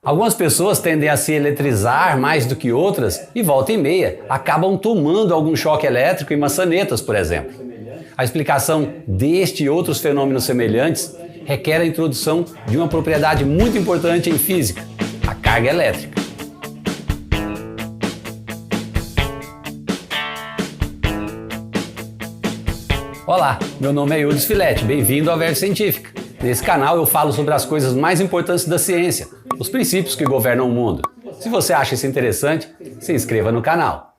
Algumas pessoas tendem a se eletrizar mais do que outras e, volta e meia, acabam tomando algum choque elétrico em maçanetas, por exemplo. A explicação deste e outros fenômenos semelhantes requer a introdução de uma propriedade muito importante em física, a carga elétrica. Olá, meu nome é Eudes Filete, bem-vindo ao Verve Científica. Nesse canal eu falo sobre as coisas mais importantes da ciência, os princípios que governam o mundo. Se você acha isso interessante, se inscreva no canal.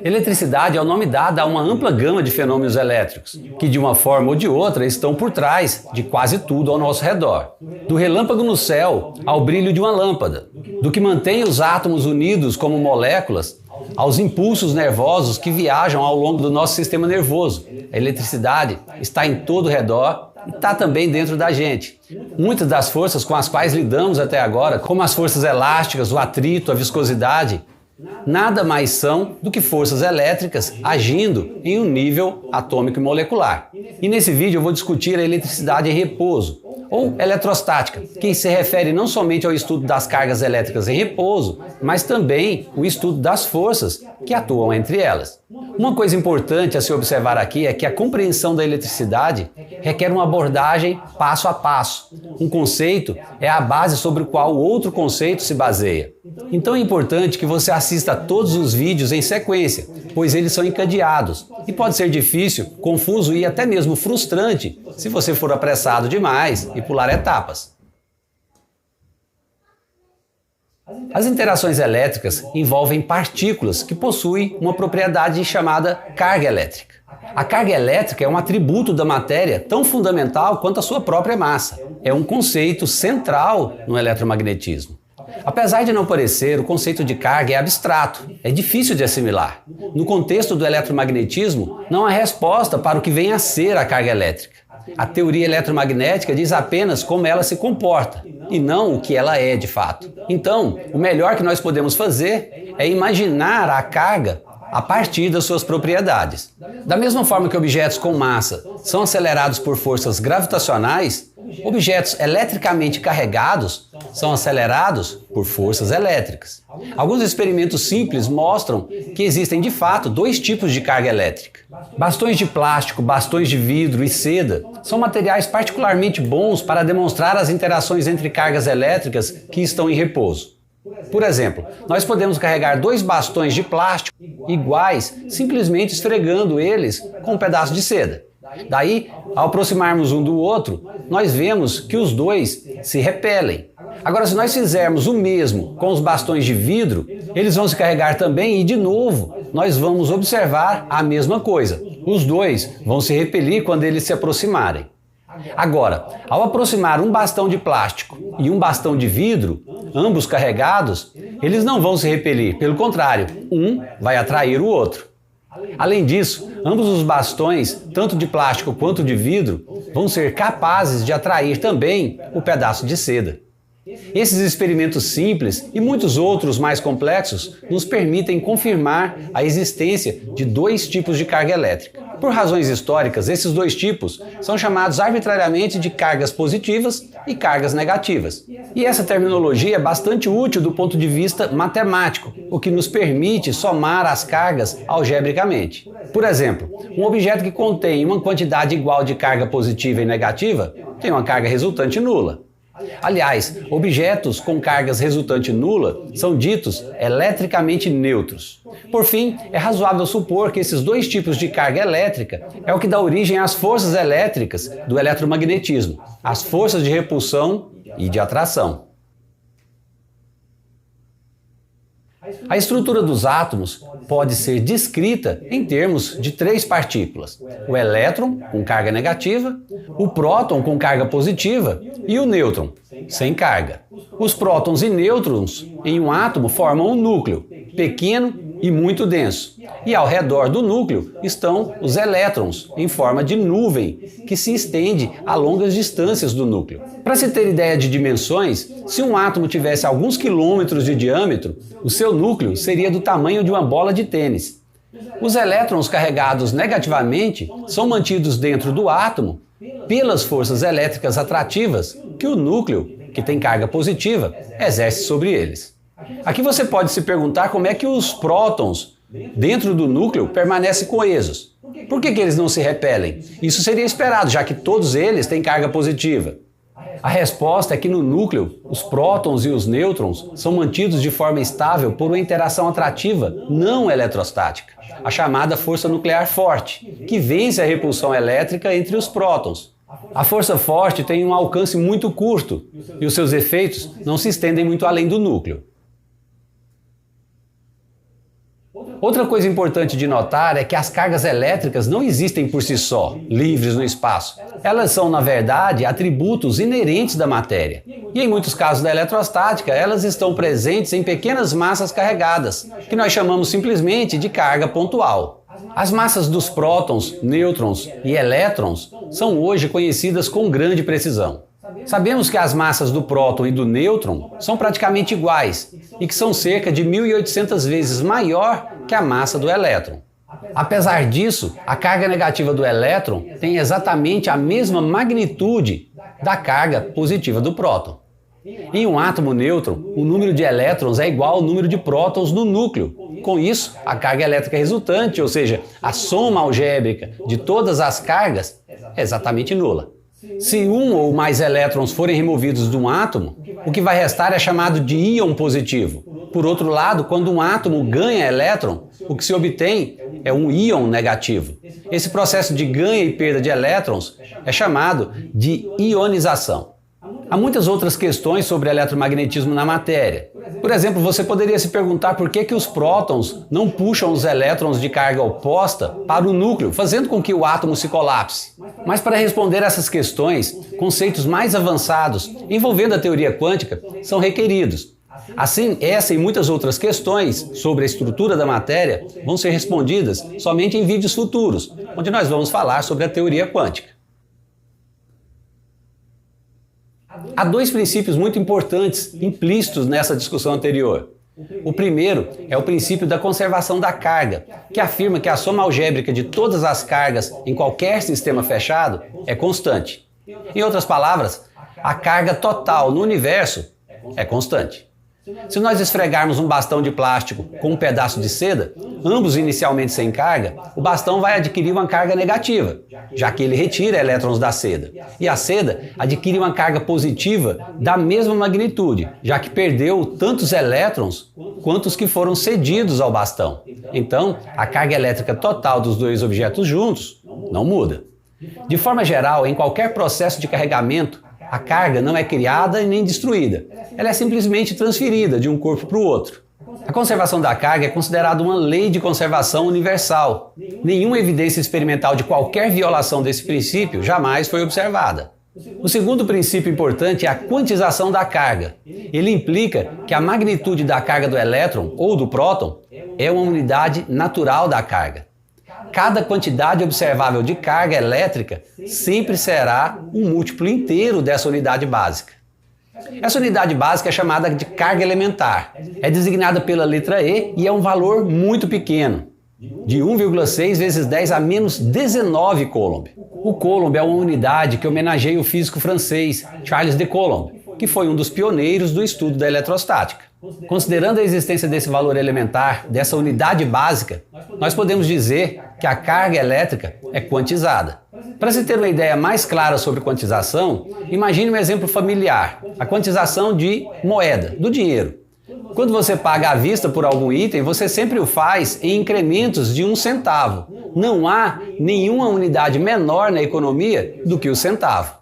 Eletricidade é o nome dado a uma ampla gama de fenômenos elétricos, que de uma forma ou de outra estão por trás de quase tudo ao nosso redor. Do relâmpago no céu ao brilho de uma lâmpada, do que mantém os átomos unidos como moléculas, aos impulsos nervosos que viajam ao longo do nosso sistema nervoso. A eletricidade está em todo o redor e está também dentro da gente. Muitas das forças com as quais lidamos até agora, como as forças elásticas, o atrito, a viscosidade, nada mais são do que forças elétricas agindo em um nível atômico e molecular. E nesse vídeo eu vou discutir a eletricidade em repouso, ou eletrostática, que se refere não somente ao estudo das cargas elétricas em repouso, mas também o estudo das forças que atuam entre elas. Uma coisa importante a se observar aqui é que a compreensão da eletricidade requer uma abordagem passo a passo. Um conceito é a base sobre o qual o outro conceito se baseia. Então é importante que você assista a todos os vídeos em sequência, pois eles são encadeados e pode ser difícil, confuso e até mesmo frustrante se você for apressado demais e pular etapas. As interações elétricas envolvem partículas que possuem uma propriedade chamada carga elétrica. A carga elétrica é um atributo da matéria tão fundamental quanto a sua própria massa. É um conceito central no eletromagnetismo. Apesar de não parecer, o conceito de carga é abstrato, é difícil de assimilar. No contexto do eletromagnetismo, não há resposta para o que vem a ser a carga elétrica. A teoria eletromagnética diz apenas como ela se comporta, e não o que ela é de fato. Então, o melhor que nós podemos fazer é imaginar a carga a partir das suas propriedades. Da mesma forma que objetos com massa são acelerados por forças gravitacionais, objetos eletricamente carregados são acelerados por forças elétricas. Alguns experimentos simples mostram que existem de fato dois tipos de carga elétrica. Bastões de plástico, bastões de vidro e seda são materiais particularmente bons para demonstrar as interações entre cargas elétricas que estão em repouso. Por exemplo, nós podemos carregar dois bastões de plástico iguais simplesmente esfregando eles com um pedaço de seda. Daí, ao aproximarmos um do outro, nós vemos que os dois se repelem. Agora, se nós fizermos o mesmo com os bastões de vidro, eles vão se carregar também e, de novo, nós vamos observar a mesma coisa. Os dois vão se repelir quando eles se aproximarem. Agora, ao aproximar um bastão de plástico e um bastão de vidro, ambos carregados, eles não vão se repelir, pelo contrário, um vai atrair o outro. Além disso, ambos os bastões, tanto de plástico quanto de vidro, vão ser capazes de atrair também o pedaço de seda. Esses experimentos simples e muitos outros mais complexos nos permitem confirmar a existência de dois tipos de carga elétrica. Por razões históricas, esses dois tipos são chamados arbitrariamente de cargas positivas e cargas negativas. E essa terminologia é bastante útil do ponto de vista matemático, o que nos permite somar as cargas algebricamente. Por exemplo, um objeto que contém uma quantidade igual de carga positiva e negativa tem uma carga resultante nula. Aliás, objetos com cargas resultante nula são ditos eletricamente neutros. Por fim, é razoável supor que esses dois tipos de carga elétrica é o que dá origem às forças elétricas do eletromagnetismo, as forças de repulsão e de atração. A estrutura dos átomos pode ser descrita em termos de três partículas: o elétron, com carga negativa, o próton, com carga positiva, e o nêutron, sem carga. Os prótons e nêutrons em um átomo formam um núcleo, pequeno e muito denso. E ao redor do núcleo estão os elétrons, em forma de nuvem, que se estende a longas distâncias do núcleo. Para se ter ideia de dimensões, se um átomo tivesse alguns quilômetros de diâmetro, o seu núcleo seria do tamanho de uma bola de tênis. Os elétrons carregados negativamente são mantidos dentro do átomo pelas forças elétricas atrativas que o núcleo, que tem carga positiva, exerce sobre eles. Aqui você pode se perguntar como é que os prótons dentro do núcleo permanecem coesos. Por que eles não se repelem? Isso seria esperado, já que todos eles têm carga positiva. A resposta é que no núcleo, os prótons e os nêutrons são mantidos de forma estável por uma interação atrativa não eletrostática, a chamada força nuclear forte, que vence a repulsão elétrica entre os prótons. A força forte tem um alcance muito curto e os seus efeitos não se estendem muito além do núcleo. Outra coisa importante de notar é que as cargas elétricas não existem por si só, livres no espaço. Elas são, na verdade, atributos inerentes da matéria. E em muitos casos da eletrostática, elas estão presentes em pequenas massas carregadas, que nós chamamos simplesmente de carga pontual. As massas dos prótons, nêutrons e elétrons são hoje conhecidas com grande precisão. Sabemos que as massas do próton e do nêutron são praticamente iguais e que são cerca de 1.800 vezes maior que a massa do elétron. Apesar disso, a carga negativa do elétron tem exatamente a mesma magnitude da carga positiva do próton. Em um átomo nêutron, o número de elétrons é igual ao número de prótons no núcleo. Com isso, a carga elétrica resultante, ou seja, a soma algébrica de todas as cargas, é exatamente nula. Se um ou mais elétrons forem removidos de um átomo, o que vai restar é chamado de íon positivo. Por outro lado, quando um átomo ganha elétron, o que se obtém é um íon negativo. Esse processo de ganho e perda de elétrons é chamado de ionização. Há muitas outras questões sobre eletromagnetismo na matéria. Por exemplo, você poderia se perguntar por que os prótons não puxam os elétrons de carga oposta para o núcleo, fazendo com que o átomo se colapse. Mas para responder essas questões, conceitos mais avançados envolvendo a teoria quântica são requeridos. Assim, essa e muitas outras questões sobre a estrutura da matéria vão ser respondidas somente em vídeos futuros, onde nós vamos falar sobre a teoria quântica. Há dois princípios muito importantes implícitos nessa discussão anterior. O primeiro é o princípio da conservação da carga, que afirma que a soma algébrica de todas as cargas em qualquer sistema fechado é constante. Em outras palavras, a carga total no universo é constante. Se nós esfregarmos um bastão de plástico com um pedaço de seda, ambos inicialmente sem carga, o bastão vai adquirir uma carga negativa, já que ele retira elétrons da seda. E a seda adquire uma carga positiva da mesma magnitude, já que perdeu tantos elétrons quanto os que foram cedidos ao bastão. Então, a carga elétrica total dos dois objetos juntos não muda. De forma geral, em qualquer processo de carregamento, a carga não é criada e nem destruída. Ela é simplesmente transferida de um corpo para o outro. A conservação da carga é considerada uma lei de conservação universal. Nenhuma evidência experimental de qualquer violação desse princípio jamais foi observada. O segundo princípio importante é a quantização da carga. Ele implica que a magnitude da carga do elétron ou do próton é uma unidade natural da carga. Cada quantidade observável de carga elétrica sempre será um múltiplo inteiro dessa unidade básica. Essa unidade básica é chamada de carga elementar. É designada pela letra E e é um valor muito pequeno, de 1,6 vezes 10 a menos 19 coulomb. O coulomb é uma unidade que homenageia o físico francês Charles de Coulomb, que foi um dos pioneiros do estudo da eletrostática. Considerando a existência desse valor elementar, dessa unidade básica, nós podemos dizer que a carga elétrica é quantizada. Para se ter uma ideia mais clara sobre quantização, imagine um exemplo familiar, a quantização de moeda, do dinheiro. Quando você paga à vista por algum item, você sempre o faz em incrementos de 1 centavo. Não há nenhuma unidade menor na economia do que o centavo.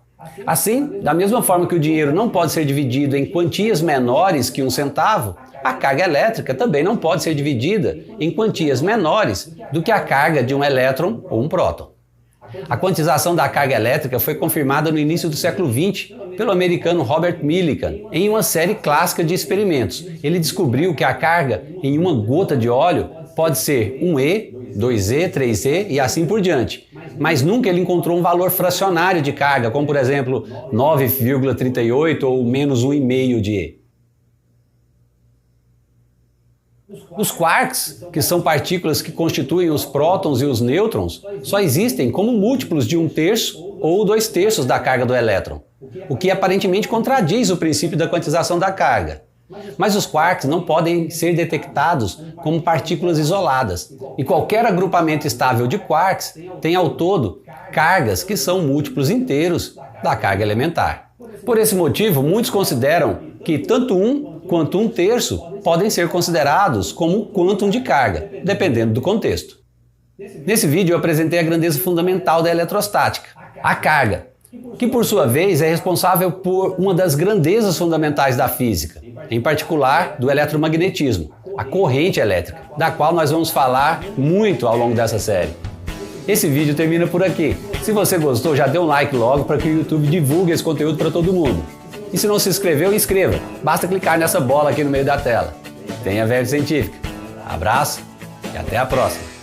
Assim, da mesma forma que o dinheiro não pode ser dividido em quantias menores que 1 centavo, a carga elétrica também não pode ser dividida em quantias menores do que a carga de um elétron ou um próton. A quantização da carga elétrica foi confirmada no início do século XX pelo americano Robert Millikan em uma série clássica de experimentos. Ele descobriu que a carga em uma gota de óleo pode ser 1E, 2E, 3E e assim por diante. Mas nunca ele encontrou um valor fracionário de carga, como por exemplo 9,38 ou menos 1,5 de E. Os quarks, que são partículas que constituem os prótons e os nêutrons, só existem como múltiplos de 1/3 ou 2/3 da carga do elétron. o que aparentemente contradiz o princípio da quantização da carga. Mas os quarks não podem ser detectados como partículas isoladas, e qualquer agrupamento estável de quarks tem ao todo cargas que são múltiplos inteiros da carga elementar. Por esse motivo, muitos consideram que tanto um quanto um terço podem ser considerados como quantum de carga, dependendo do contexto. Nesse vídeo eu apresentei a grandeza fundamental da eletrostática, a carga, que por sua vez é responsável por uma das grandezas fundamentais da física, em particular do eletromagnetismo, a corrente elétrica, da qual nós vamos falar muito ao longo dessa série. Esse vídeo termina por aqui. Se você gostou, já dê um like logo para que o YouTube divulgue esse conteúdo para todo mundo. E se não se inscreveu, inscreva. Basta clicar nessa bola aqui no meio da tela. Tenha Verve Científica. Abraço e até a próxima.